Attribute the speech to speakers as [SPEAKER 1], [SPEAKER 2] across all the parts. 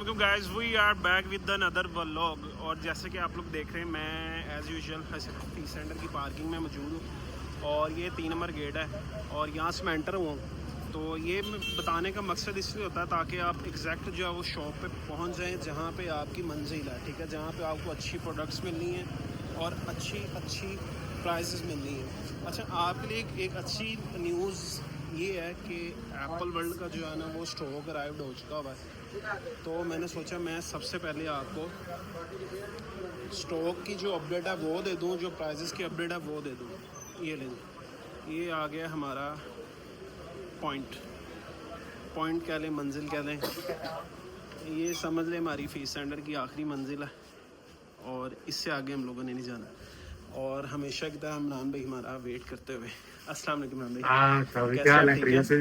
[SPEAKER 1] वालेकुम guys, we are back with another vlog. और जैसे कि आप लोग देख रहे हैं, मैं एज़ यूजुअल फीस सेंटर की पार्किंग में मौजूद हूँ और ये 3 नंबर गेट है और यहाँ से मैं एंटर हुआ। तो ये बताने का मकसद इसलिए होता है ताकि आप एग्जैक्ट जो है वो शॉप पे पहुँच जाएँ जहाँ पे आपकी मंजिल है, ठीक है, जहाँ पे आपको अच्छी प्रोडक्ट्स मिलनी है और अच्छी प्राइसेस मिलनी है। अच्छा, आपके लिए एक अच्छी न्यूज़ ये है कि एप्पल वर्ल्ड का जो है ना वो स्टॉक अराइव्ड हो चुका हुआ है। तो मैंने सोचा मैं सबसे पहले आपको स्टॉक की जो अपडेट है वो दे दूं, जो प्राइजेस की अपडेट है वो दे दूं। ये लें, ये आ गया हमारा पॉइंट कह लें, मंजिल कह लें, ये समझ लें हमारी फीस सेंटर की आखिरी मंजिल है और इससे आगे हम लोगों ने नहीं जाना। और हमेशा की तरह इमरान भाई हमारा वेट करते हुए। अस्सलाम वालेकुम इमरान भाई,
[SPEAKER 2] क्या हाल है?
[SPEAKER 1] ठीक है?
[SPEAKER 2] से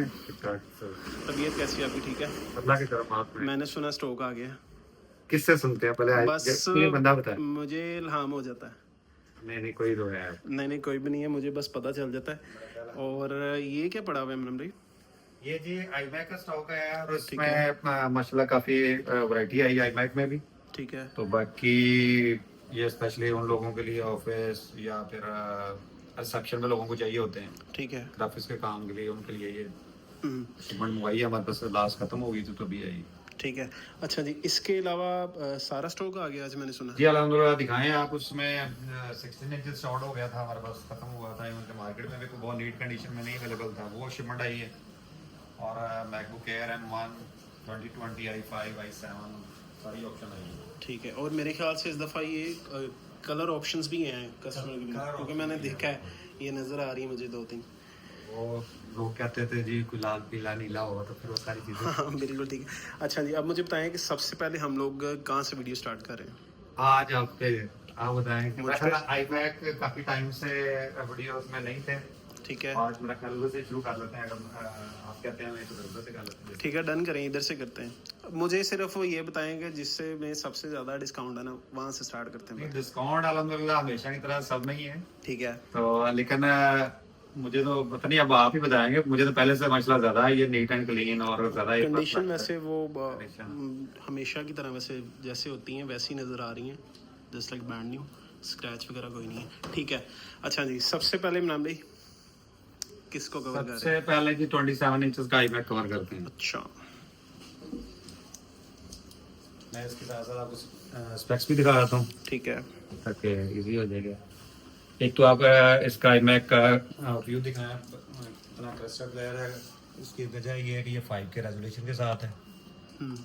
[SPEAKER 1] तबीयत कैसी है आपकी? ठीक है,
[SPEAKER 2] अल्लाह की तरफ आप में।
[SPEAKER 1] मैंने सुना स्टॉक आ गया।
[SPEAKER 2] किससे सुनते हैं पहले?
[SPEAKER 1] बस
[SPEAKER 2] ये बंदा बताए।
[SPEAKER 1] मुझे इल्हाम हो जाता है।
[SPEAKER 2] नहीं कोई तो है।
[SPEAKER 1] नहीं कोई भी नहीं है, मुझे बस पता चल जाता है। और ये क्या पड़ा हुआ है इमरान भाई?
[SPEAKER 2] ये जी iMac का स्टॉक है और
[SPEAKER 1] ठीक है।
[SPEAKER 2] उसमें माशाल्लाह काफी वैरायटी आई iMac में भी।
[SPEAKER 1] ठीक है।
[SPEAKER 2] तो बाकी ये स्पेशली उन लोगों के लिए ऑफिस या फिर रिसेप्शन में लोगों को चाहिए होते हैं,
[SPEAKER 1] ठीक है।
[SPEAKER 2] ग्राफिक्स के काम के लिए, उनके लिए ये
[SPEAKER 1] हम्म,
[SPEAKER 2] शिपमेंट मंगवाई है हमारे पास। लास्ट खत्म हो गई थी तो अभी आई।
[SPEAKER 1] ठीक है। अच्छा जी, इसके अलावा सारा स्टॉक आ गया आज मैंने सुना।
[SPEAKER 2] जी अल्हम्दुलिल्लाह दिखाएं आप। उसमें 16 इंच शॉर्ट हो गया था हमारे पास, खत्म हुआ था। इवन मार्केट में भी कोई बहुत नीट कंडीशन में नहीं अवेलेबल था, वो शिपमेंट आई है। और MacBook air M1 2020 i5 i7 सारी ऑप्शन आई है।
[SPEAKER 1] ठीक है। और मेरे ख्याल से इस दफ़ा ये कलर ऑप्शंस भी हैं कस्टमर के लिए, क्योंकि मैंने देखा है, ये नज़र आ रही है मुझे 2-3।
[SPEAKER 2] वो लोग कहते थे जी कोई लाल पीला नीला होगा, तो फिर वो सारी चीजें।
[SPEAKER 1] हाँ बिल्कुल ठीक है। अच्छा जी, अब मुझे बताएं कि सबसे पहले हम लोग कहाँ से वीडियो स्टार्ट कर रहे हैं?
[SPEAKER 2] आज आप बताएं कि
[SPEAKER 1] मुझ पे-
[SPEAKER 2] iMac काफी टाइम से वीडियोस में नहीं थे।
[SPEAKER 1] ठीक है।
[SPEAKER 2] आज मेरा ख्याल से शुरू कर लेते हैं। अगर आप कहते हैं तो उधर से कर लेते हैं।
[SPEAKER 1] ठीक है, डन करें, इधर से करते हैं। मुझे सिर्फ वो ये बताएंगे जिससे में सबसे ज़्यादा डिस्काउंट है ना, वहाँ से स्टार्ट करते हैं।
[SPEAKER 2] डिस्काउंट अल्हम्दुलिल्लाह हमेशा की तरह सब में ही है।
[SPEAKER 1] ठीक है।
[SPEAKER 2] तो लेकिन मुझे तो पता नहीं, अब आप ही बताएंगे। मुझे तो पहले से मसला ज्यादा है, ये नीट एंड क्लीन और ज्यादा
[SPEAKER 1] कंडीशन वैसे वो
[SPEAKER 2] Condition।
[SPEAKER 1] हमेशा की तरह वैसे जैसे होती हैं वैसी नज़र आ रही हैं, just like brand new, scratch वगैरह कोई नहीं है। ठीक है। अच्छा जी, सबसे पहले इमरान भाई किसको कवर कर रहे हैं?
[SPEAKER 2] सबसे पहले जी 27 इंचेस का iMac कवर करते हैं।
[SPEAKER 1] अच्छा,
[SPEAKER 2] मैं इसके साथ साथ आपको स्पेक्स भी दिखा देता हूँ
[SPEAKER 1] ठीक है।
[SPEAKER 2] ताकि इजी हो जाएगा। एक तो आप इसका iMac का व्यू दिखाएं। इतना ट्रस्टेड प्लेयर है। इसकी वजह ये है कि ये 5K रेजोल्यूशन के साथ है।
[SPEAKER 1] हम्म,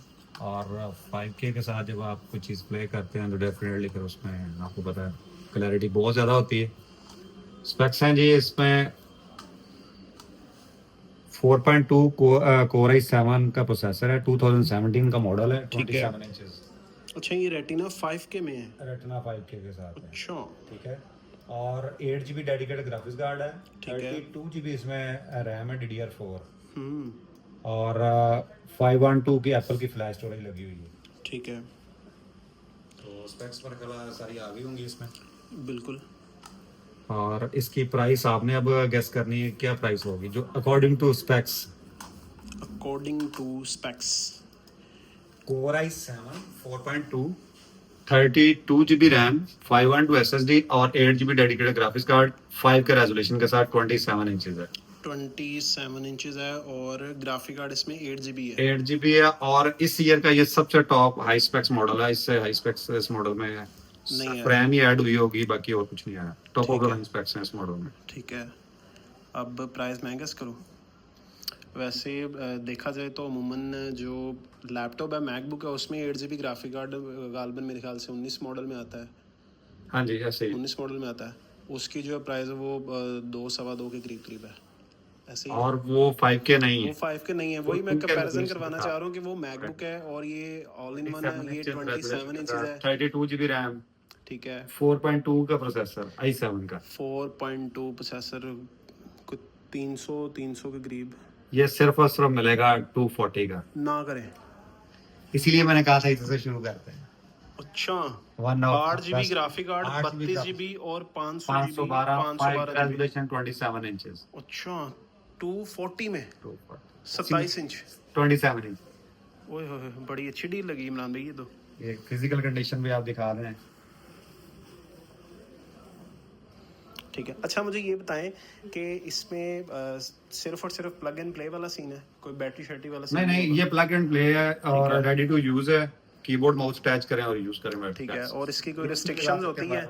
[SPEAKER 2] और 5K के साथ जब आप कोई चीज़ प्ले करते हैं तो डेफिनेटली फिर उसमें आपको पता है क्लैरिटी बहुत ज़्यादा होती है। स्पेक्स हैं जी इसमें 4.2 कोर i7 का प्रोसेसर है, 2017 का मॉडल है,
[SPEAKER 1] ठीक है।
[SPEAKER 2] 27 इंचेस।
[SPEAKER 1] अच्छा, ये रेटिना 5K में है?
[SPEAKER 2] रेटिना 5K के साथ है।
[SPEAKER 1] अच्छा,
[SPEAKER 2] ठीक है। और 8 GB डेडिकेटेड ग्राफिक्स कार्ड है।
[SPEAKER 1] ठीक है।
[SPEAKER 2] 32 GB इसमें रैम है DDR4।
[SPEAKER 1] हम्म,
[SPEAKER 2] और 512 की एप्पल की फ्लैश स्टोरेज लगी हुई है।
[SPEAKER 1] ठीक है।
[SPEAKER 2] तो स्पेक्स पर कला सारी आ गई होंगी इसमें।
[SPEAKER 1] बिल्कुल।
[SPEAKER 2] और इसकी प्राइस आपने अब गेस करनी है, क्या प्राइस होगी जो according to specs.
[SPEAKER 1] According to specs,
[SPEAKER 2] core i7 4.2 32 GB RAM, 512 SSD और 8 GB डेडिकेटेड ग्राफिक्स कार्ड, 5 के रेजोल्यूशन के साथ 27 इंचेस है।
[SPEAKER 1] 27 इंचेस है और ग्राफिक कार्ड इसमें 8 GB है।
[SPEAKER 2] 8 GB है और इस ईयर का ये सबसे टॉप हाई स्पेक्स मॉडल है। इससे हाई स्पेक्स इस मॉडल में
[SPEAKER 1] नहीं है।
[SPEAKER 2] रैम ही ऐड हुई होगी, बाकी और कुछ नहीं आया। टॉप ऑफ
[SPEAKER 1] ठीक
[SPEAKER 2] द
[SPEAKER 1] है।
[SPEAKER 2] लाइन स्पेक्स हैं इस मॉडल में।
[SPEAKER 1] ठीक है। अब प्राइस मैं गेस करूँ? वैसे देखा जाए तो अमूमन जो लैपटॉप है मैकबुक है उसमें 8 GB ग्राफिक कार्ड गालबन मेरे ख्याल से 19 मॉडल में आता है।
[SPEAKER 2] हाँ जी ऐसे ही।
[SPEAKER 1] 19 मॉडल में आता है। उसकी जो प्राइस है वो 2 सवा 2 के करीब है, ऐसे ही।
[SPEAKER 2] और वो 5K नहीं
[SPEAKER 1] वो
[SPEAKER 2] है।
[SPEAKER 1] 5K नहीं है, वही मैं कंपैरिजन करवाना चाह रहा हूँ कि वो मैकबुक है और ये ऑल इन वन है, ये 27 इंचेस है।
[SPEAKER 2] 32 GB रैम,
[SPEAKER 1] ठीक है।
[SPEAKER 2] 4.2 का प्रोसेसर i7 का।
[SPEAKER 1] 4.2 प्रोसेसर, कुछ 300 के करीब।
[SPEAKER 2] ये सिर्फ और सिर्फ मिलेगा 240 का।
[SPEAKER 1] ना करें।
[SPEAKER 2] इसीलिए मैंने कहा था इससे शुरू करते हैं।
[SPEAKER 1] अच्छा,
[SPEAKER 2] 8
[SPEAKER 1] 8 GB ग्राफिक कार्ड, 32 GB और 512
[SPEAKER 2] 512
[SPEAKER 1] GB।
[SPEAKER 2] Resolution 27 inches.
[SPEAKER 1] अच्छा, 240 में
[SPEAKER 2] 240
[SPEAKER 1] 27 इंच।
[SPEAKER 2] 27 इंच।
[SPEAKER 1] ओए होए, बड़ी अच्छी डील लगी इमरान भाई ये तो।
[SPEAKER 2] ये फिजिकल कंडीशन भी आप दिखा रहे हैं।
[SPEAKER 1] ठीक है, अच्छा मुझे ये बताएं कि इसमें सिर्फ और सिर्फ प्लग एंड प्ले वाला सीन है, कोई बैटरी शैटरी वाला सीन
[SPEAKER 2] नहीं नहीं, ये प्लग एंड प्ले है और रेडी टू यूज है। कीबोर्ड माउस अटैच करें और यूज करें।
[SPEAKER 1] ठीक है, और इसकी कोई रिस्ट्रिक्शंस होती हैं?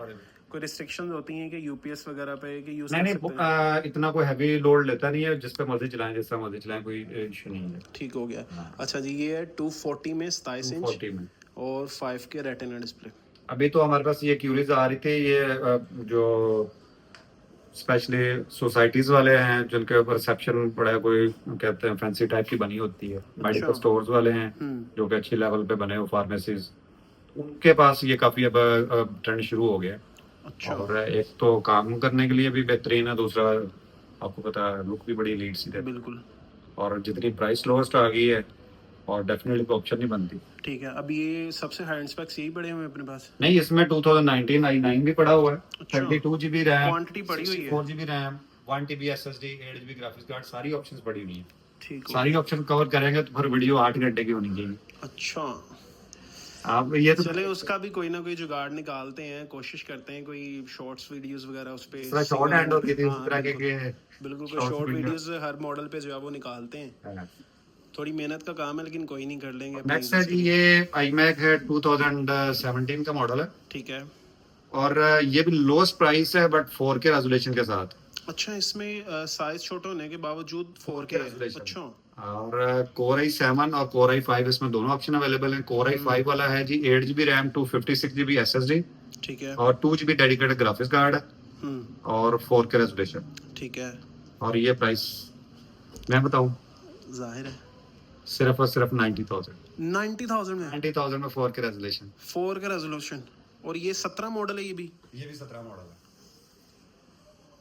[SPEAKER 1] कोई रिस्ट्रिक्शंस होती हैं कि यूपीएस वगैरह पे कि यूज
[SPEAKER 2] नहीं
[SPEAKER 1] कर
[SPEAKER 2] नहीं,
[SPEAKER 1] सकते हैं?
[SPEAKER 2] इतना कोई हैवी लोड लेता नहीं है, जिस पे मर्जी चलाएं, जिस तरह मर्जी चलाएं, कोई इशू नहीं है।
[SPEAKER 1] ठीक हो गया। अच्छा जी, ये है 240 में 27 इंच
[SPEAKER 2] 40 में
[SPEAKER 1] और 5 के रेटिना डिस्प्ले।
[SPEAKER 2] अभी तो हमारे पास ये क्यूरीज आ रही थी, ये जो स्पेशली सोसाइटीज वाले हैं जिनके ऊपर रिसेप्शन बड़ा कोई कहते हैं फैंसी टाइप की बनी होती है, मेडिकल स्टोर्स वाले हैं जो कि अच्छी लेवल पे बने हो, फार्मेसीज, उनके पास ये काफी अब ट्रेंड शुरू हो गया है।
[SPEAKER 1] अच्छा,
[SPEAKER 2] और एक तो काम करने के लिए भी बेहतरीन है, दूसरा आपको पता है लुक भी बड़ी लीड सी देती है।
[SPEAKER 1] बिल्कुल
[SPEAKER 2] और जितनी प्राइस लोएस्ट आ गई है और डेफिनेटली कोई ऑप्शन नहीं बनती।
[SPEAKER 1] ठीक है। अब ये सबसे हाई एंड स्पेक्स यही पड़े हुए हैं अपने पास?
[SPEAKER 2] नहीं, इसमें 2019 i9 भी पड़ा हुआ है,
[SPEAKER 1] अच्छा।
[SPEAKER 2] 32 GB रैम,
[SPEAKER 1] क्वांटिटी पड़ी हुई है?
[SPEAKER 2] 4 GB RAM, 1 TB SSD, 8 GB graphics card, सारी ऑप्शंस पड़ी हुई हैं।
[SPEAKER 1] ठीक हो
[SPEAKER 2] सारी ऑप्शन कवर करेंगे तो फिर वीडियो 8 घंटे की होनी चाहिए।
[SPEAKER 1] अच्छा,
[SPEAKER 2] आप ये तो
[SPEAKER 1] चले उसका भी कोई ना कोई जुगाड़ निकालते हैं, कोशिश करते हैं कोई शॉर्ट्स वीडियोस वगैरह उस पे।
[SPEAKER 2] थोड़ा शॉर्ट हैंड होती थी उस
[SPEAKER 1] हाँ,
[SPEAKER 2] तरह के
[SPEAKER 1] बिल्कुल कोई शॉर्ट वीडियोस हर मॉडल पे जो है वो निकालते हैं। थोड़ी मेहनत का काम है लेकिन कोई नहीं, कर लेंगे।
[SPEAKER 2] नेक्स्ट है जी, ये iMac है, 2017 का मॉडल है।
[SPEAKER 1] ठीक है।
[SPEAKER 2] और ये भी लोएस्ट प्राइस है बट 4K रेजोल्यूशन के साथ।
[SPEAKER 1] अच्छा, इसमें साइज छोटा होने के बावजूद 4K है? अच्छा,
[SPEAKER 2] और Core i7 और Core i5 इसमें दोनों ऑप्शन अवेलेबल हैं। Core i5 वाला है जी 8 GB रैम, 256 GB SSD,
[SPEAKER 1] ठीक है,
[SPEAKER 2] और 2 GB डेडिकेटेड ग्राफिक्स कार्ड है और 4K रेजोल्यूशन।
[SPEAKER 1] ठीक है।
[SPEAKER 2] और ये प्राइस मैं बताऊं,
[SPEAKER 1] जाहिर है
[SPEAKER 2] सिर्फ और सिर्फ 90,000
[SPEAKER 1] 90,000 में
[SPEAKER 2] 90,000 में 4K रेजोल्यूशन।
[SPEAKER 1] 4K resolution. और ये 17 मॉडल है? ये भी
[SPEAKER 2] 17 मॉडल है।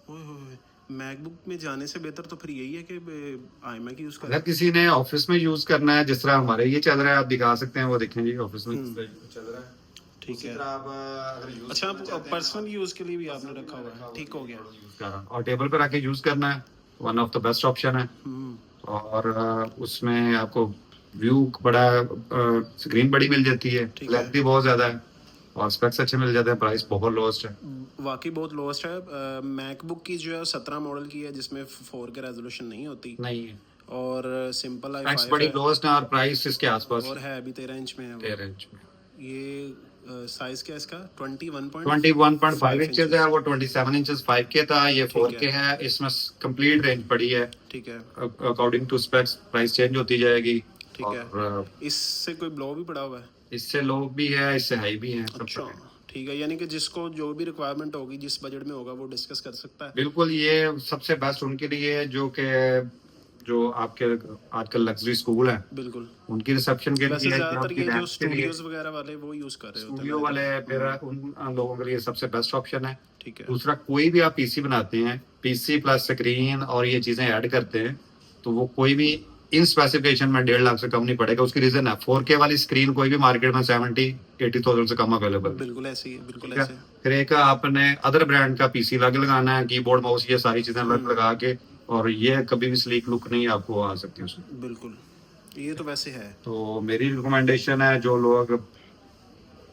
[SPEAKER 1] ओए होए, मैकबुक में जाने से बेहतर तो फिर यही है कि iMac यूज
[SPEAKER 2] अगर
[SPEAKER 1] करें।
[SPEAKER 2] किसी ने ऑफिस में यूज करना है, जिस तरह हमारे ये चल रहा है, आप दिखा सकते हैं, वो देखें जी ऑफिस में किस तरह चल रहा है।
[SPEAKER 1] ठीक है।
[SPEAKER 2] आप अगर यूज
[SPEAKER 1] अच्छा, पर्सनल यूज के लिए भी आपने रखा हुआ है? ठीक हो गया।
[SPEAKER 2] यूज कर रहा हूं और टेबल पर आके यूज करना है, one of the best option है। और उसमें आपको व्यू बड़ा, स्क्रीन बड़ी मिल जाती है, लेंथ भी बहुत ज्यादा है और स्पेक्स अच्छे मिल जाते हैं, प्राइस बहुत लोएस्ट है।
[SPEAKER 1] वाकई बहुत लोएस्ट है। मैकबुक की जो है 17 मॉडल की है जिसमें 4K रेजोल्यूशन नहीं होती,
[SPEAKER 2] नहीं है,
[SPEAKER 1] और सिंपल
[SPEAKER 2] स्पेक्स
[SPEAKER 1] i5
[SPEAKER 2] बड़ी
[SPEAKER 1] है
[SPEAKER 2] लोएस्ट है और प्राइस इसके आसपास
[SPEAKER 1] और है भी 13 इंच में है वो।
[SPEAKER 2] 13 इंच में।
[SPEAKER 1] ये साइज क्या है इसका?
[SPEAKER 2] 21.5 इंचेस है, वो 27 इंचेस 5K था, ये 4K है। इसमें कंप्लीट रेंज पड़ी है।
[SPEAKER 1] ठीक है,
[SPEAKER 2] according to specs price change होती जाएगी।
[SPEAKER 1] ठीक है।
[SPEAKER 2] और
[SPEAKER 1] इससे कोई ब्लो भी पड़ा हुआ है?
[SPEAKER 2] इससे लो भी है, इससे हाई भी है, सब
[SPEAKER 1] अच्छा,
[SPEAKER 2] पड़े हैं।
[SPEAKER 1] ठीक है, यानी कि जिसको जो भी रिक्वायरमेंट होगी, जिस बजट में होगा, वो डिस्कस कर सकता है।
[SPEAKER 2] बिल्कुल, ये सबसे बेस्ट उनके लिए है जो आपके आजकल लग्जरी स्कूल है,
[SPEAKER 1] बिल्कुल।
[SPEAKER 2] उनकी रिसेप्शन के
[SPEAKER 1] वैसे
[SPEAKER 2] लिए,
[SPEAKER 1] ज्यादातर ये जो
[SPEAKER 2] के लिए,
[SPEAKER 1] स्टूडियोज वगैरह वाले वो यूज कर रहे होते
[SPEAKER 2] स्टूडियो
[SPEAKER 1] हैं।
[SPEAKER 2] वाले फिर उन लोगों के लिए सबसे बेस्ट ऑप्शन है।
[SPEAKER 1] ठीक है,
[SPEAKER 2] दूसरा, कोई भी आप पीसी बनाते हैं, पीसी प्लस स्क्रीन और ये चीजें ऐड करते हैं, तो वो कोई भी इन स्पेसिफिकेशन में 1.5 लाख से कम नहीं पड़ेगा। उसकी रीजन है 4K वाली स्क्रीन कोई भी मार्केट में 70-80,000 से कम अवेलेबल।
[SPEAKER 1] बिल्कुल ऐसे ही है, बिल्कुल
[SPEAKER 2] ठीक है।
[SPEAKER 1] ऐसे।
[SPEAKER 2] फिर एक आपने अदर ब्रांड का पीसी अलग लगाना है, कीबोर्ड माउस ये सारी चीजें अलग लगा के, और ये कभी भी स्लीक लुक नहीं आपको आ सकती उसमें।
[SPEAKER 1] बिल्कुल, ये तो वैसे है।
[SPEAKER 2] तो मेरी रिकमेंडेशन है जो लोग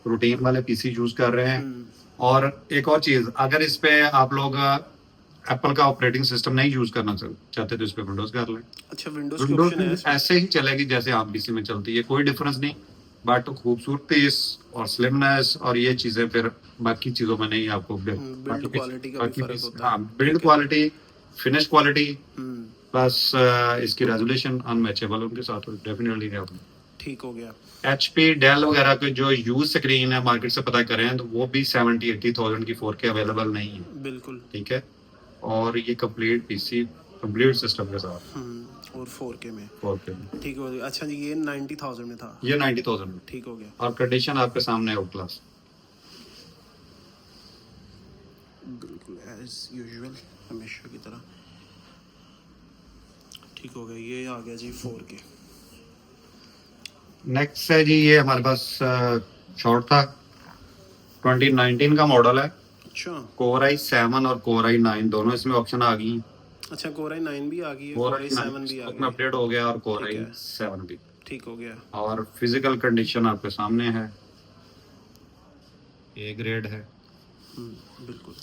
[SPEAKER 2] रूटीन वाले पीसी यूज कर रहे हैं। और एक और चीज, अगर इस पे आप लोग एप्पल का ऑपरेटिंग सिस्टम नहीं यूज करना चाहते तो इस पे विंडोज कर लें।
[SPEAKER 1] अच्छा, विंडोज की ऑप्शन है इसमें?
[SPEAKER 2] ऐसे ही चलेगी जैसे आम पीसी में चलती है, कोई डिफरेंस नहीं, बट खूबसूरती और स्लिमनेस और ये चीजें फिर बाकी चीजों में नहीं आपको।
[SPEAKER 1] बिल्ड क्वालिटी का भी फर्क होता है।
[SPEAKER 2] हाँ, build quality, finish quality plus इसकी रेजोल्यूशन अनमैचेबल उनके साथ डेफिनेटली है।
[SPEAKER 1] ठीक हो गया।
[SPEAKER 2] HP डेल वगैरह के जो यूज स्क्रीन है मार्केट से पता करें तो वो भी 70-80,000 की 4K अवेलेबल नहीं है।
[SPEAKER 1] बिल्कुल,
[SPEAKER 2] ठीक है। और ये कंप्लीट पीसी कंप्लीट सिस्टम के साथ
[SPEAKER 1] और 4K में।
[SPEAKER 2] 4K में।
[SPEAKER 1] ठीक हो गया। अच्छा जी, ये 90,000 में था?
[SPEAKER 2] ये 90,000 में।
[SPEAKER 1] ठीक हो गया।
[SPEAKER 2] और कंडीशन आपके सामने आउट क्लास,
[SPEAKER 1] बिल्कुल एज यूजुअल, हमेशा की तरह। ठीक हो गया, ये आ गया जी 4K।
[SPEAKER 2] नेक्स्ट है जी, ये हमारे पास शॉर्ट था, 2019 का मॉडल है।
[SPEAKER 1] अच्छा,
[SPEAKER 2] Core i7 और Core i9 दोनों इसमें ऑप्शन आ गई हैं।
[SPEAKER 1] अच्छा, Core i9 भी आ गई है,
[SPEAKER 2] Core
[SPEAKER 1] Core i7 भी आ
[SPEAKER 2] i9
[SPEAKER 1] गई है।
[SPEAKER 2] अपडेट हो गया और Core
[SPEAKER 1] ठीक है।
[SPEAKER 2] i7 भी।
[SPEAKER 1] ठीक हो गया।
[SPEAKER 2] और फिजिकल कंडीशन आपके सामने है, ए ग्रेड है।
[SPEAKER 1] बिल्कुल।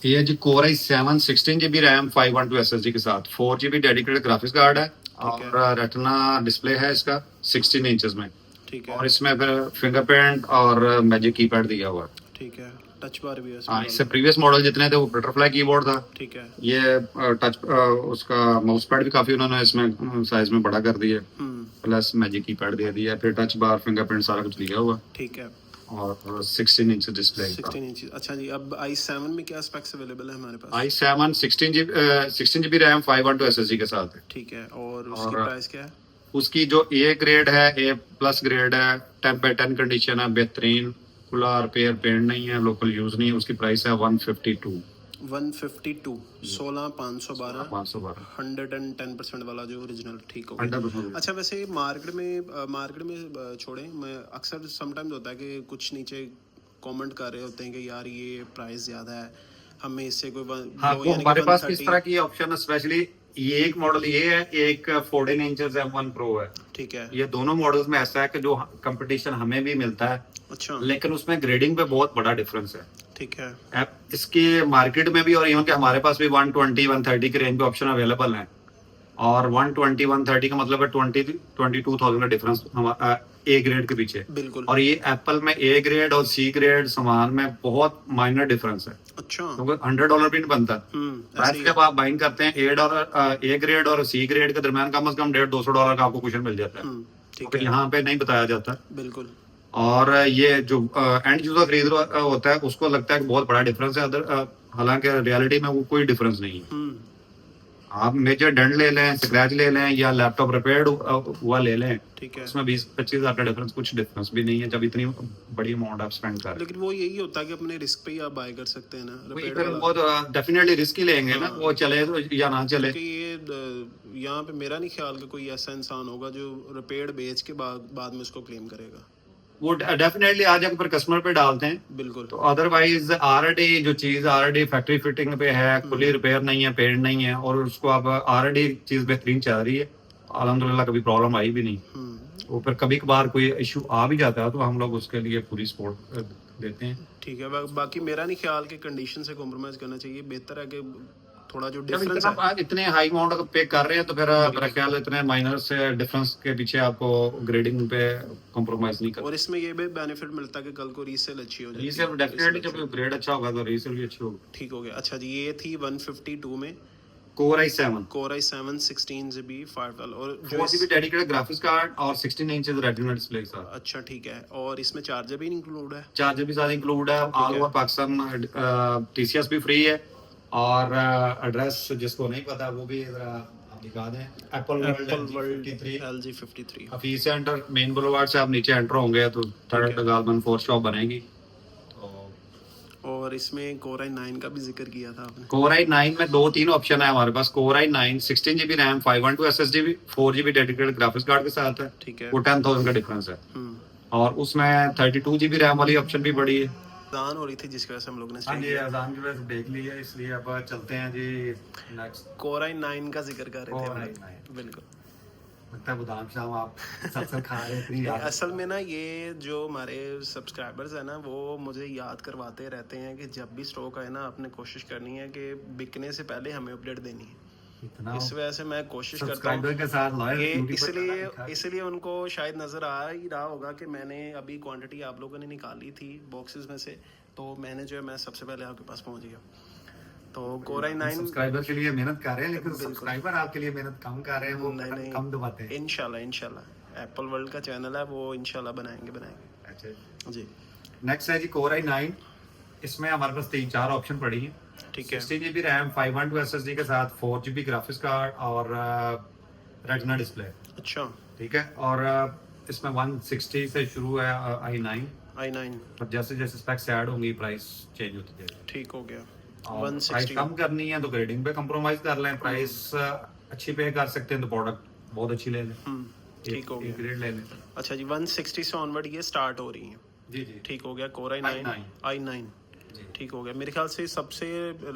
[SPEAKER 2] ये जी Core i7 16GB RAM 512 SSD के साथ 4GB डेडिकेटेड ग्राफिक्स कार्ड है और रेटिना डिस्प्ले है इसका 16 इंचेस में।
[SPEAKER 1] ठीक है।
[SPEAKER 2] और इसमें फिर फिंगरप्रिंट और मैजिक कीपैड दिया हुआ है।
[SPEAKER 1] ठीक है। टच बार भी है
[SPEAKER 2] हाँ, इससे प्रीवियस मॉडल जितने थे वो बटरफ्लाई कीबोर्ड था।
[SPEAKER 1] ठीक है।
[SPEAKER 2] ये टच उसका माउस पैड भी काफी उन्होंने इसमें साइज में बड़ा कर दिया, प्लस मैजिक कीपैड दे दिया, फिर टच बार फिंगरप्रिंट सारा कुछ दिया हुआ।
[SPEAKER 1] ठीक है।
[SPEAKER 2] और 16 इंच डिस्प्ले।
[SPEAKER 1] 16 इंच। अच्छा जी, अब i7 में क्या स्पेक्स अवेलेबल है हमारे पास?
[SPEAKER 2] i7 16GB रैम 512 SSD के साथ है।
[SPEAKER 1] ठीक है। और उसकी प्राइस क्या है?
[SPEAKER 2] उसकी जो ए ग्रेड है, ए प्लस ग्रेड है, 10/10 कंडीशन है, बेहतरीन, खुला रिपेयर पेंट नहीं है, लोकल यूज नहीं है, उसकी प्राइस है 152
[SPEAKER 1] 16,512 110% वाला जो ओरिजिनल। ठीक हो गया। अच्छा, वैसे मार्केट में छोड़ें, मैं अक्सर समटाइम्स होता है कि कुछ नीचे कमेंट कर रहे होते हैं कि यार ये प्राइस ज़्यादा है, हमें इससे कोई
[SPEAKER 2] हाँ, तो हमारे पास किस तरह की ऑप्शन है, स्पेशली ये एक मॉडल ये है, एक 14 इंचेस M1 Pro है।
[SPEAKER 1] ठीक है।
[SPEAKER 2] ये दोनों मॉडल्स में ऐसा है कि जो कंपटीशन हमें भी मिलता है,
[SPEAKER 1] अच्छा,
[SPEAKER 2] लेकिन उसमें ग्रेडिंग पे बहुत बड़ा डिफरेंस है।
[SPEAKER 1] ठीक है।
[SPEAKER 2] इसके मार्केट में भी और इवन के हमारे पास भी 120 130 के रेंज पे ऑप्शन अवेलेबल हैं। और 120 130 का मतलब है 22,000 का डिफरेंस ए ग्रेड के पीछे।
[SPEAKER 1] बिल्कुल।
[SPEAKER 2] और ये एप्पल में ए ग्रेड और सी ग्रेड सामान में बहुत माइनर डिफरेंस है।
[SPEAKER 1] अच्छा।
[SPEAKER 2] क्योंकि $100 भी नहीं बनता। प्राइस जब आप बाइंग करते हैं ए ग्रेड और सी ग्रेड के दरमियान कम से कम $150-200 का आपको क्वेश्चन मिल जाता है।
[SPEAKER 1] ठीक है।
[SPEAKER 2] यहाँ पे नहीं बताया जाता।
[SPEAKER 1] बिल्कुल।
[SPEAKER 2] और ये जो एंड यूजर खरीद होता है उसको लगता है कि बहुत बड़ा डिफरेंस है, हालांकि रियलिटी में वो कोई डिफरेंस नहीं है। आप मेजर डेंट ले लें, स्क्रैच ले लें, या लैपटॉप रिपेयर्ड हुआ ले लें,
[SPEAKER 1] ठीक है,
[SPEAKER 2] उसमें 20-25 हज़ार का डिफरेंस, कुछ डिफरेंस भी नहीं है जब इतनी बड़ी अमाउंट आप स्पेंड कर रहे हैं।
[SPEAKER 1] लेकिन वो यही होता है कि अपने रिस्क पे ही आप बाय कर सकते हैं ना,
[SPEAKER 2] रिपेयर्ड वाला। वो तो डेफिनेटली रिस्क ही लेंगे ना, वो चले तो या ना चले।
[SPEAKER 1] क्योंकि ये यहाँ पे मेरा नहीं ख्याल कि कोई ऐसा इंसान होगा जो रिपेयर्ड बेच के बाद में उसको क्लेम करेगा।
[SPEAKER 2] वो डेफिनेटली आज अगर कस्टमर पे डालते हैं,
[SPEAKER 1] बिल्कुल।
[SPEAKER 2] तो अदरवाइज ऑलरेडी जो चीज ऑलरेडी फैक्ट्री फिटिंग पे है, खुली रिपेयर नहीं है, पेंट नहीं है, और उसको अब ऑलरेडी चीज बेहतरीन चल रही है, अल्हम्दुलिल्लाह कभी प्रॉब्लम आई भी नहीं। वो फिर कभी कभार कोई इशू आ भी जाता है तो हम लोग उसके लिए पूरी सपोर्ट देते हैं। ठीक
[SPEAKER 1] है। बाकी मेरा नहीं ख्याल कि कंडीशन से कॉम्प्रोमाइज करना चाहिए, बेहतर है कि थोड़ा जो डिफरेंस है,
[SPEAKER 2] इतने हाई अमाउंट पे कर रहे हैं तो फिर मेरा ख्याल इतने माइनर से डिफरेंस के पीछे आपको ग्रेडिंग पे कॉम्प्रोमाइज नहीं करना।
[SPEAKER 1] और इसमें ये भी बेनिफिट मिलता है कि कल को रीसेल अच्छी हो जाएगी।
[SPEAKER 2] रीसेल डेफिनेटली जब ग्रेड अच्छा होगा तो रीसेल भी अच्छी होगी।
[SPEAKER 1] ठीक हो गया। अच्छा जी, ये थी 152 में
[SPEAKER 2] Core i7
[SPEAKER 1] 16GB 512 और
[SPEAKER 2] 4GB डेडिकेटेड ग्राफिक्स कार्ड और 16 इंचेस रेटिना डिस्प्ले के साथ।
[SPEAKER 1] अच्छा, ठीक है। और इसमें चार्जर भी इंक्लूड है?
[SPEAKER 2] चार्जर भी साथ इंक्लूड है, ऑल ओवर पाकिस्तान TCS भी फ्री है। और एड्रेस जिसको नहीं पता वो भी आप दिखा दें, Apple world LG53 Hafeez centre, main boulevard से आप नीचे एंटर होंगे तो थर्ड गालमन 4 शॉप बनेगी।
[SPEAKER 1] और इसमें Core i9 का भी जिक्र किया था आपने।
[SPEAKER 2] Core i9 में 2-3 ऑप्शन है हमारे पास। Core i9 16GB RAM 512 SSD 4GB dedicated graphics card के साथ है।
[SPEAKER 1] ठीक है।
[SPEAKER 2] वो 10,000 का डिफरेंस है। और उसमें 32GB रैम वाली ऑप्शन भी बड़ी है।
[SPEAKER 1] अजान हो रही थी जिसकी वजह से हम लोग ने
[SPEAKER 2] अजान की वजह से देख लिया, इसलिए अब चलते हैं जी नेक्स्ट।
[SPEAKER 1] Core i9 का जिक्र कर रहे थे। बिल्कुल।
[SPEAKER 2] बादाम शाम आप सब खा रहे थे।
[SPEAKER 1] असल में ना ये जो हमारे सब्सक्राइबर्स हैं ना, वो मुझे याद करवाते रहते हैं कि जब भी स्टॉक आए ना आपने कोशिश करनी है कि बिकने से पहले हमें अपडेट देनी है। इस वजह से मैं कोशिश करता हूँ, इसलिए उनको शायद नज़र आ ही रहा होगा कि मैंने अभी क्वांटिटी आप लोगों ने निकाली थी बॉक्सेस में से, तो मैंने जो है मैं सबसे पहले आपके पास पहुँच गया। तो Core i9
[SPEAKER 2] सब्सक्राइबर के लिए मेहनत कर रहे हैं, लेकिन सब्सक्राइबर आपके लिए मेहनत कम कर रहे हैं, वो
[SPEAKER 1] नहीं,
[SPEAKER 2] कम दबाते हैं।
[SPEAKER 1] इंशाल्लाह एप्पल वर्ल्ड का चैनल है, वो इंशाल्लाह बनाएंगे।
[SPEAKER 2] अच्छा
[SPEAKER 1] जी।
[SPEAKER 2] नेक्स्ट है जी Core i9। इसमें हमारे पास 3-4 ऑप्शन पड़ी हैं।
[SPEAKER 1] ठीक है।
[SPEAKER 2] 16GB रैम 512 SSD के साथ 4GB ग्राफिक्स कार्ड और रेटिना डिस्प्ले।
[SPEAKER 1] अच्छा,
[SPEAKER 2] ठीक है। और इसमें 160 से शुरू है i9 पर जैसे जैसे स्पेक्स ऐड होंगी प्राइस चेंज होती जाएगी।
[SPEAKER 1] ठीक हो गया।
[SPEAKER 2] 160 कम करनी है तो ग्रेडिंग पे कंप्रोमाइज कर लें, प्राइस अच्छी पे कर सकते हैं तो प्रोडक्ट बहुत अच्छी ले लें।
[SPEAKER 1] ठीक हो गया।
[SPEAKER 2] ग्रेड ले लें।
[SPEAKER 1] अच्छा जी, 160 से ऑनवर्ड ये स्टार्ट हो रही है।
[SPEAKER 2] जी।
[SPEAKER 1] ठीक हो गया। Core i9 ठीक हो गया। मेरे ख्याल से सबसे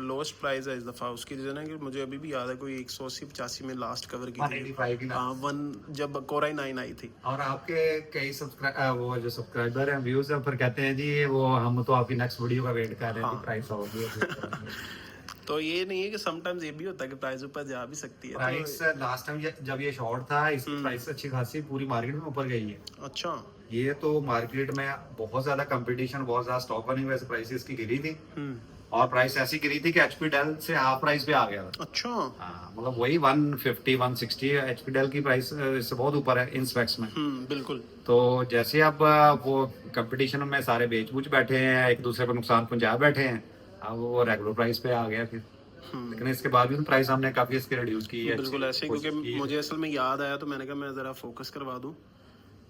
[SPEAKER 1] लोएस्ट प्राइस है इस दफ़ा उसकी, जो है ना कि मुझे अभी भी याद है कोई 180-85 में लास्ट कवर की थी।
[SPEAKER 2] 185 की
[SPEAKER 1] हाँ, वन जब कोराई 9 आई थी।
[SPEAKER 2] और आपके कई वो जो सब्सक्राइबर हैं, व्यूज हैं, फिर कहते हैं जी वो हम तो आपकी नेक्स्ट वीडियो का वेट कर रहे हैं कि प्राइस होगी।
[SPEAKER 1] तो ये नहीं है कि समटाइम्स ये भी होता है कि प्राइस ऊपर जा भी सकती है।
[SPEAKER 2] प्राइस लास्ट टाइम जब ये शॉर्ट था, इसकी प्राइस अच्छी खासी पूरी मार्केट में ऊपर गई है।
[SPEAKER 1] अच्छा।
[SPEAKER 2] ये तो मार्केट में बहुत ज्यादा कंपटीशन, बहुत ज्यादा स्टॉक बनी हुई, प्राइसेस की गिरी थी। और प्राइस ऐसी गिरी थी कि एचपी डेल से हाफ प्राइस पे आ गया था।
[SPEAKER 1] अच्छा।
[SPEAKER 2] हाँ, मतलब वही 150 160 एचपी डेल की प्राइस इससे बहुत ऊपर है इन स्पेक्स में।
[SPEAKER 1] बिल्कुल।
[SPEAKER 2] तो जैसे अब वो कंपटीशन में सारे बेच बूच बैठे हैं, एक दूसरे को नुकसान पहुंचा बैठे हैं, अब वो रेगुलर प्राइस पे आ गया फिर। लेकिन इसके बाद भी प्राइस हमने काफी इसकी रिड्यूस की है।
[SPEAKER 1] बिल्कुल ऐसे, क्योंकि मुझे असल में याद आया तो मैंने कहा मैं ज़रा फोकस करवा दूं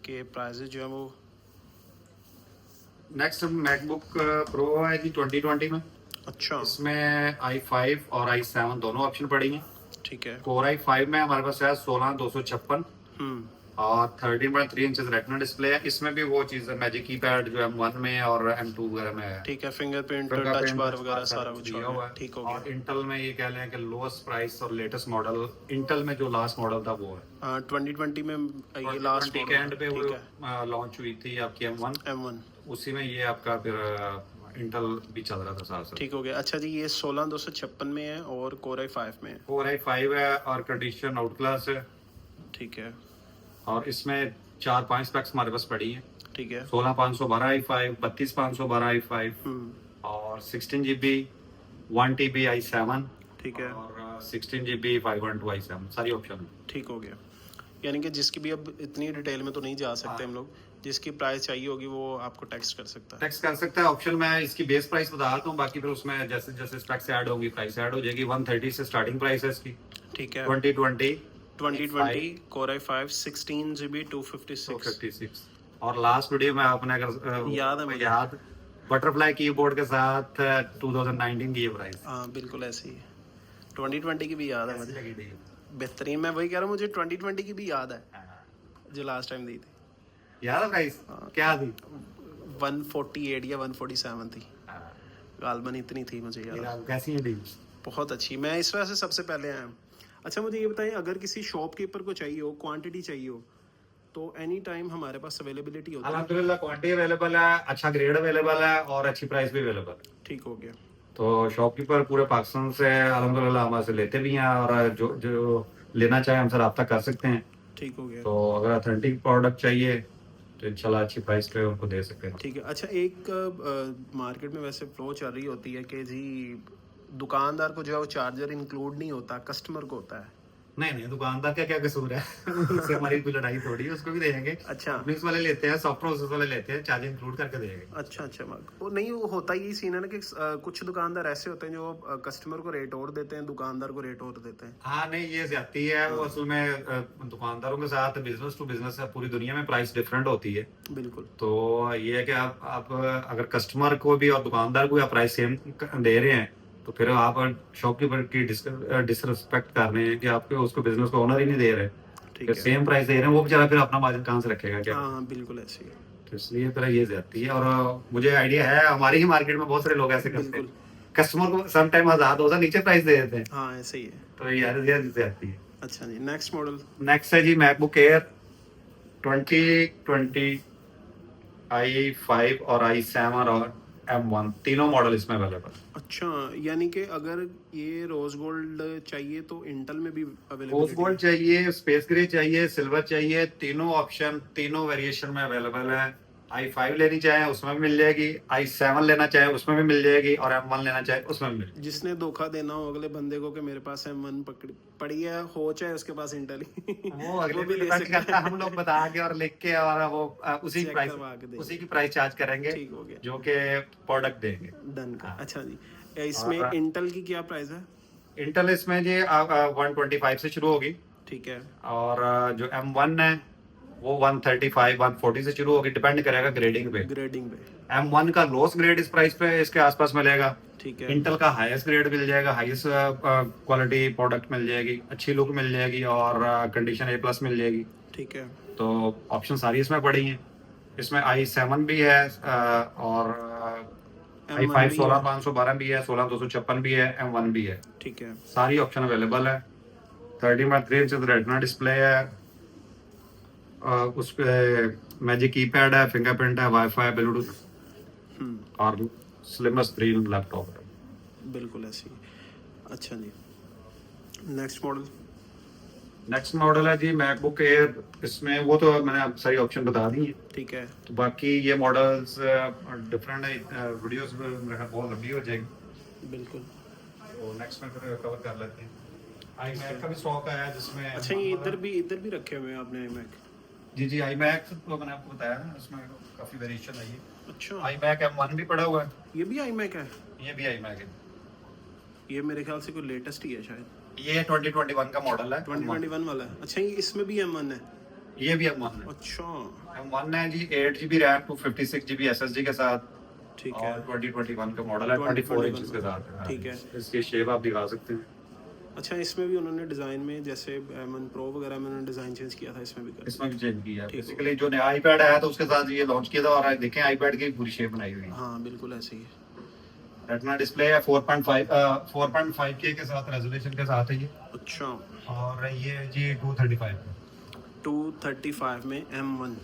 [SPEAKER 1] कि प्राइसेस जो है वो।
[SPEAKER 2] नेक्स्ट मैकबुक प्रो है जी 2020 में।
[SPEAKER 1] अच्छा।
[SPEAKER 2] इसमें i5 और i7 दोनों ऑप्शन पड़ी हैं।
[SPEAKER 1] ठीक है।
[SPEAKER 2] कोर i5 में हमारे पास है 16256 और 13.3 इंचेस रेटिना डिस्प्ले है। इसमें भी वो चीज है, मैजिक कीपैड जो M1 में और M2 वगैरह में है।
[SPEAKER 1] ठीक है, फिंगरप्रिंट, टच बार वगैरह सारा कुछ
[SPEAKER 2] दिया हुआ है।
[SPEAKER 1] ठीक हो गया।
[SPEAKER 2] और इंटेल में ये कह लें कि लोएस्ट प्राइस और लेटेस्ट मॉडल, इंटेल में जो लास्ट मॉडल था वो है
[SPEAKER 1] 2020 में ये लास्ट
[SPEAKER 2] के एंड पे वो लॉन्च हुई थी आपकी M1। उसी में ये आपका फिर इंटेल भी चल रहा था साथ साथ।
[SPEAKER 1] ठीक हो गया। अच्छा जी, ये 16256 में है और कोर i5 में है।
[SPEAKER 2] कोर i5 है और कंडीशन आउट क्लास है।
[SPEAKER 1] ठीक है।
[SPEAKER 2] और इसमें 4-5 स्पेक्स हमारे पास पड़ी हैं।
[SPEAKER 1] ठीक है।
[SPEAKER 2] 16512 i5, 32512 i5 और 16GB 1TB i7।
[SPEAKER 1] ठीक है।
[SPEAKER 2] और 16GB 512 i7 सारी ऑप्शन।
[SPEAKER 1] ठीक हो गया। यानी कि जिसकी भी, अब इतनी डिटेल में तो नहीं जा सकते हम लोग, जिसकी प्राइस चाहिए होगी वो आपको टेक्स्ट कर सकता है।
[SPEAKER 2] टेक्स्ट कर सकता है। ऑप्शन में इसकी बेस प्राइस बता देता हूँ, बाकी फिर उसमें जैसे जैसे स्पेक्स ऐड होगी प्राइस ऐड हो जाएगी। 130 से स्टार्टिंग प्राइस है इसकी।
[SPEAKER 1] ठीक है।
[SPEAKER 2] 2020
[SPEAKER 1] कोर i5 16GB 256।
[SPEAKER 2] और लास्ट वीडियो में आपने अगर
[SPEAKER 1] याद है मुझे,
[SPEAKER 2] याद बटरफ्लाई कीबोर्ड के साथ 2019 की ये प्राइस।
[SPEAKER 1] हाँ बिल्कुल ऐसी है। 2020 की भी याद है मुझे, बेहतरीन। मैं वही कह रहा हूँ, मुझे 2020 की भी याद है जो लास्ट टाइम दी थी।
[SPEAKER 2] याद है प्राइस क्या थी?
[SPEAKER 1] 148 या 147 थी गालबन, इतनी थी मुझे याद।
[SPEAKER 2] कैसी है डील?
[SPEAKER 1] बहुत अच्छी। मैं इस वजह से सबसे पहले आया हूँ। अच्छा मुझे ये बताइए, अगर किसी शॉपकीपर को चाहिए हो, क्वांटिटी चाहिए हो, तो एनी टाइम हमारे पास अवेलेबिलिटी होती है?
[SPEAKER 2] अल्हम्दुलिल्लाह क्वांटिटी अवेलेबल है, अच्छा ग्रेड अवेलेबल है और अच्छी प्राइस भी अवेलेबल है।
[SPEAKER 1] ठीक हो गया।
[SPEAKER 2] तो शॉपकीपर पूरे पाकिस्तान से अल्हम्दुलिल्लाह हमारे से लेते भी हैं, और जो जो लेना चाहे हमसे रब्ता कर सकते हैं।
[SPEAKER 1] ठीक हो गया।
[SPEAKER 2] तो अगर ऑथेंटिक प्रोडक्ट चाहिए तो इंशाल्लाह अच्छी प्राइस पे उनको दे सकते हैं।
[SPEAKER 1] ठीक है। अच्छा, एक मार्केट में वैसे फ्लो चल रही होती है कि जी दुकानदार को जो है वो चार्जर इंक्लूड नहीं होता, कस्टमर को होता है।
[SPEAKER 2] नहीं, दुकानदार का क्या कसूर है? उससे हमारी कोई लड़ाई थोड़ी है, उसको भी देंगे।
[SPEAKER 1] अच्छा।
[SPEAKER 2] कंपनीज वाले लेते हैं, सॉफ्ट प्रोसेस वाले लेते हैं, चार्ज इंक्लूड करके देंगे।
[SPEAKER 1] अच्छा वो नहीं, वो होता ही सीन है ना कि कुछ दुकानदार ऐसे होते हैं जो कस्टमर को रेट और देते हैं, दुकानदार को रेट और देते हैं।
[SPEAKER 2] हाँ नहीं, ये ज्यादती है। वो असल में दुकानदारों के साथ बिजनेस टू बिजनेस है, पूरी दुनिया में प्राइस डिफरेंट होती है।
[SPEAKER 1] बिल्कुल।
[SPEAKER 2] तो ये है कि आप अगर कस्टमर को भी और दुकानदार को आप प्राइस सेम दे रहे हैं, तो फिर आप शॉपकीपर की डिसरिस्पेक्ट कर रहे हैं कि आपके उसको बिजनेस को ओनर ही नहीं दे रहे।
[SPEAKER 1] ठीक है।
[SPEAKER 2] सेम प्राइस दे रहे हैं, वो बेचारा फिर अपना मार्जिन कहाँ से रखेगा? क्या?
[SPEAKER 1] हाँ बिल्कुल ऐसे ही।
[SPEAKER 2] तो इसलिए फिर ये ज्यादती है। और मुझे आइडिया है, हमारी ही मार्केट में बहुत सारे लोग ऐसे करते हैं, कस्टमर को सम टाइम आजाद होता नीचे प्राइस दे देते हैं।
[SPEAKER 1] हाँ ऐसे ही है।
[SPEAKER 2] तो यार ज्यादती है।
[SPEAKER 1] अच्छा जी, नेक्स्ट मॉडल।
[SPEAKER 2] नेक्स्ट है जी मैकबुक एयर 2020 i5 और i7 और M1 तीनों मॉडल इसमें अवेलेबल।
[SPEAKER 1] अच्छा, यानी कि अगर ये रोज गोल्ड चाहिए तो इंटेल में भी अवेलेबल?
[SPEAKER 2] रोज गोल्ड चाहिए, स्पेस ग्रे चाहिए, सिल्वर चाहिए, तीनों ऑप्शन तीनों वेरिएशन में अवेलेबल है। i5 लेनी चाहे उसमें भी मिल जाएगी, i7 लेना चाहे उसमें भी मिल जाएगी, और M1 लेना चाहे उसमें भी मिल जाएगी।
[SPEAKER 1] जिसने धोखा देना हो अगले बंदे को कि मेरे पास M1 पड़ी है, हो चाहे उसके पास इंटेल
[SPEAKER 2] वो अगले भी ले सकता है। हम लोग बता के और लिख के और वो उसी की प्राइस चार्ज करेंगे।
[SPEAKER 1] ठीक हो गया।
[SPEAKER 2] जो कि प्रोडक्ट देंगे।
[SPEAKER 1] डन का। अच्छा जी, इसमें इंटेल की क्या प्राइस है?
[SPEAKER 2] इंटेल इसमें जी 125 से शुरू होगी।
[SPEAKER 1] ठीक है।
[SPEAKER 2] और जो M1 है वो 135 140 से शुरू होगी, डिपेंड करेगा ग्रेडिंग पे। M1 का लोएस्ट ग्रेड इस प्राइस पे इसके आसपास मिलेगा।
[SPEAKER 1] ठीक है।
[SPEAKER 2] इंटेल का हाईएस्ट ग्रेड मिल जाएगा, हाईएस्ट क्वालिटी प्रोडक्ट मिल जाएगी, अच्छी लुक मिल जाएगी और कंडीशन A+ मिल जाएगी।
[SPEAKER 1] ठीक है।
[SPEAKER 2] तो ऑप्शन सारी इसमें पड़ी हैं। इसमें i7 भी है और i5 16512 भी है, 16256 भी है, M1 भी है,
[SPEAKER 1] ठीक है।
[SPEAKER 2] सारी ऑप्शन अवेलेबल है। 13x3 इंच रेटिना डिस्प्ले है, उस पे मैजिक कीपैड है, फिंगरप्रिंट है, वाईफाई, ब्लूटूथ और स्लिमेस्ट स्क्रीन लैपटॉप है।
[SPEAKER 1] बिल्कुल ऐसे ही। अच्छा जी, नेक्स्ट मॉडल।
[SPEAKER 2] नेक्स्ट मॉडल है जी मैकबुक एयर। इसमें वो तो मैंने आप सारी ऑप्शन बता दी है,
[SPEAKER 1] ठीक है।
[SPEAKER 2] तो बाकी ये मॉडल्स डिफरेंट है, वीडियोस में मेरे ख्याल बहुत लंबी हो जाएगी,
[SPEAKER 1] बिल्कुल।
[SPEAKER 2] तो नेक्स्ट में फिर कवर कर लेते हैं। आई मैक का भी स्टॉक आया है जिसमें
[SPEAKER 1] अच्छा, ये इधर भी रखे हुए हैं आपने iMac?
[SPEAKER 2] जी जी आई मैक तो मैंने आपको बताया ना, उसमें काफी वेरिएशन आई है।
[SPEAKER 1] अच्छा,
[SPEAKER 2] आई मैक M1 भी पड़ा हुआ है,
[SPEAKER 1] ये भी iMac है?
[SPEAKER 2] ये भी आई मैक है।
[SPEAKER 1] ये मेरे ख्याल से कोई लेटेस्ट ही है शायद,
[SPEAKER 2] ये 2021 का मॉडल है,
[SPEAKER 1] 2021 वाला है। अच्छा, ये इसमें भी M1 है?
[SPEAKER 2] ये भी M1 है।
[SPEAKER 1] अच्छा,
[SPEAKER 2] M1 है जी, 8GB रैम 256GB SSD के साथ,
[SPEAKER 1] ठीक है।
[SPEAKER 2] और 2021 का मॉडल है, 24 इंच के साथ है।
[SPEAKER 1] ठीक है।
[SPEAKER 2] इसकी शेप आप दिखा सकते हैं।
[SPEAKER 1] अच्छा, इसमें भी उन्होंने डिज़ाइन में जैसे M1 Pro वगैरह में उन्होंने डिज़ाइन चेंज किया था, इसमें भी कर
[SPEAKER 2] इसमें भी चेंज किया है।
[SPEAKER 1] ठीक है।
[SPEAKER 2] बेसिकली जो नया आईपैड आया था उसके साथ ये लॉन्च किया था, और देखें आईपैड की पूरी शेप बनाई हुई है।
[SPEAKER 1] हाँ बिल्कुल ऐसे ही है।
[SPEAKER 2] रेटिना डिस्प्ले है, 4.5K के साथ रेजोल्यूशन के साथ है ये,
[SPEAKER 1] अच्छा,
[SPEAKER 2] और ये जी 235 है।
[SPEAKER 1] 235 में M1,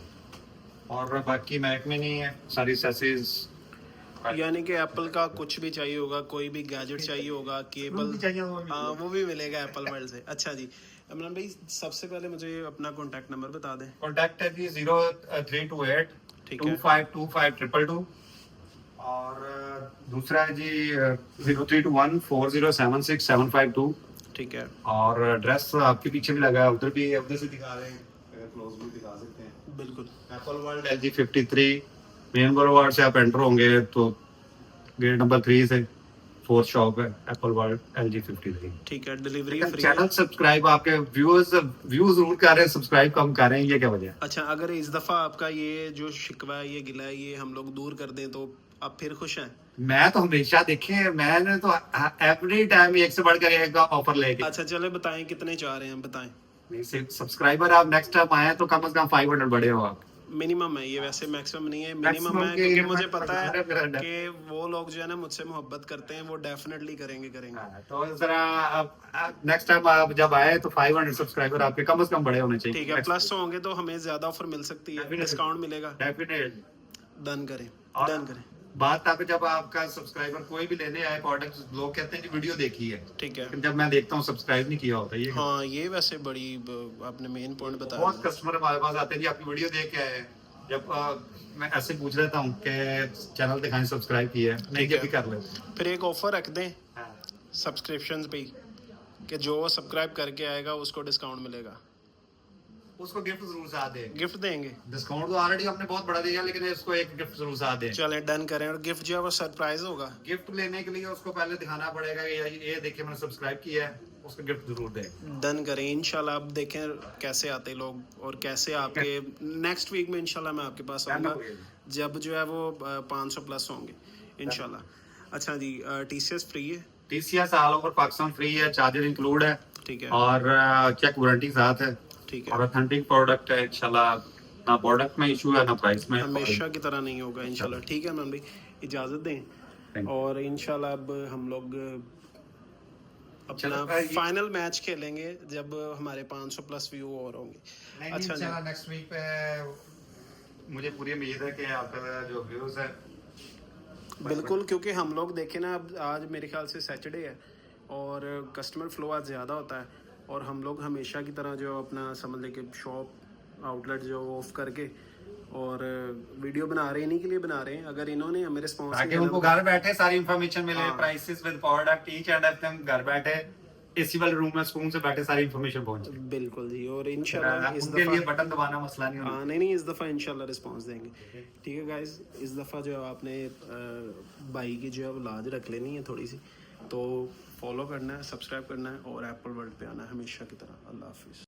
[SPEAKER 2] और बाकी मैक में नहीं है, सारी एक्सेसरीज
[SPEAKER 1] यानी कि एप्पल का कुछ भी चाहिए होगा, कोई भी गैजेट चाहिए होगा, केबल, हाँ वो भी मिलेगा एप्पल वर्ल्ड से। अच्छा जी, इमरान भाई सबसे पहले मुझे अपना कॉन्टैक्ट नंबर बता दें।
[SPEAKER 2] कॉन्टैक्ट है जी 0328
[SPEAKER 1] ठीक है।
[SPEAKER 2] 252522, और दूसरा है जी 0321 4076752।
[SPEAKER 1] ठीक है।
[SPEAKER 2] और एड्रेस आपके पीछे भी लगा है, उधर भी, उधर से दिखा रहे हैं, अगर क्लोज भी दिखा सकते हैं।
[SPEAKER 1] बिल्कुल।
[SPEAKER 2] Apple world LG 53 main boulevard से आप एंटर होंगे तो गेट नंबर 3 से फोर्थ शॉप है एप्पल वर्ल्ड LG 53।
[SPEAKER 1] ठीक है, डिलीवरी फ्री है।
[SPEAKER 2] चैनल सब्सक्राइब, आपके व्यूज जरूर कर रहे हैं, सब्सक्राइब कम कर रहे हैं, ये क्या वजह है?
[SPEAKER 1] अच्छा, अगर इस दफ़ा आपका ये जो शिकवा है, ये गिला है, ये हम लोग दूर कर दें तो आप फिर खुश हैं?
[SPEAKER 2] मैं तो हमेशा देखे, मैंने तो एवरी टाइम एक से बढ़कर एक ऑफर लेके।
[SPEAKER 1] अच्छा चले, बताएं कितने चाह रहे हैं, बताएं।
[SPEAKER 2] सब्सक्राइबर आप नेक्स्ट टाइम आए तो कम से कम 500 बढ़े हो आप।
[SPEAKER 1] मिनिमम है ये, वैसे मैक्सिमम नहीं है, मिनिमम है, क्योंकि मुझे पता है कि वो लोग जो है ना मुझसे मोहब्बत करते हैं, वो डेफिनेटली करेंगे।
[SPEAKER 2] तो जरा आप नेक्स्ट टाइम आप जब आए तो 500 सब्सक्राइबर आपके कम से कम बड़े होने चाहिए।
[SPEAKER 1] ठीक है, प्लस होंगे तो हमें ज्यादा ऑफर मिल सकती है, डिस्काउंट मिलेगा।
[SPEAKER 2] डेफिनेटली
[SPEAKER 1] डन करें, डन करें।
[SPEAKER 2] बात तक जब आपका सब्सक्राइबर कोई भी लेने आए प्रोडक्ट, लोग कहते हैं कि वीडियो देखी है,
[SPEAKER 1] ठीक है,
[SPEAKER 2] लेकिन जब मैं देखता हूँ सब्सक्राइब नहीं किया होता। ये
[SPEAKER 1] हाँ, ये वैसे बड़ी आपने मेन पॉइंट बताया।
[SPEAKER 2] बहुत कस्टमर हमारे पास आते हैं जी, आपकी वीडियो देख के आए हैं, जब मैं ऐसे पूछ लेता हूँ कि चैनल दिखाएं सब्सक्राइब किया है, नहीं भी कर लेते हैं।
[SPEAKER 1] फिर एक ऑफर रख दें सब्सक्रिप्शन पे कि जो सब्सक्राइब करके आएगा उसको डिस्काउंट मिलेगा,
[SPEAKER 2] उसको गिफ्ट जरूर साथ दें।
[SPEAKER 1] गिफ्ट देंगे।
[SPEAKER 2] डिस्काउंट तो ऑलरेडी आपने बहुत बड़ा दिया, लेकिन इसको एक गिफ्ट जरूर साथ दें।
[SPEAKER 1] चलें, डन करें। और गिफ्ट जो है वो सरप्राइज होगा।
[SPEAKER 2] गिफ्ट लेने के लिए उसको पहले दिखाना पड़ेगा कि ये देखिए मैंने सब्सक्राइब किया है, उसको गिफ्ट जरूर दें।
[SPEAKER 1] डन करें इंशाल्लाह। आप देखें कैसे आते लोग और कैसे आपके नेक्स्ट वीक में इंशाल्लाह मैं आपके पास आऊँगा, जब जो है वो 500 प्लस होंगे इंशाल्लाह। अच्छा जी, TCS फ्री है?
[SPEAKER 2] TCS all over Pakistan free है, चार्जर इंक्लूड है,
[SPEAKER 1] ठीक है,
[SPEAKER 2] और चेक वारंटी साथ है,
[SPEAKER 1] ठीक है।
[SPEAKER 2] और ऑथेंटिक प्रोडक्ट है इंशाल्लाह, ना प्रोडक्ट में इशू है ना प्राइस में,
[SPEAKER 1] हमेशा की तरह नहीं होगा इंशाल्लाह। ठीक है मैम भाई, इजाज़त दें, और इंशाल्लाह अब हम लोग अपना फाइनल मैच खेलेंगे जब हमारे 500 प्लस व्यू और होंगे। अच्छा जी,
[SPEAKER 2] नेक्स्ट वीक पे मुझे पूरी उम्मीद है कि आपका जो व्यूज है
[SPEAKER 1] बिल्कुल, क्योंकि हम लोग देखें ना, अब आज मेरे ख्याल से सैटरडे है और कस्टमर फ्लो आज ज़्यादा होता है, और हम लोग हमेशा की तरह जो अपना समझ लें कि शॉप आउटलेट जो ऑफ करके और वीडियो बना रहे हैं, इन्हीं के लिए बना रहे हैं। अगर इन्होंने हमें रिस्पॉन्स
[SPEAKER 2] ताकि उनको घर बैठे सारी इन्फॉर्मेशन मिले, prices with product each and everything, घर बैठे एसी वाले रूम में सुकून से बैठे सारी इन्फॉर्मेशन पहुंचे।
[SPEAKER 1] बिल्कुल जी, और इंशाल्लाह इस
[SPEAKER 2] उनके लिए बटन दबाना मसला नहीं होगा।
[SPEAKER 1] नहीं, इस दफ़ा इंशाल्लाह रिस्पांस देंगे। ठीक है गाइस, इस दफ़ा जो है आपने भाई की जो है वो लाज रख लेनी है थोड़ी सी, तो फॉलो करना है, सब्सक्राइब करना है, और एप्पल वर्ल्ड पे आना है हमेशा की तरह। अल्लाह हाफिज़।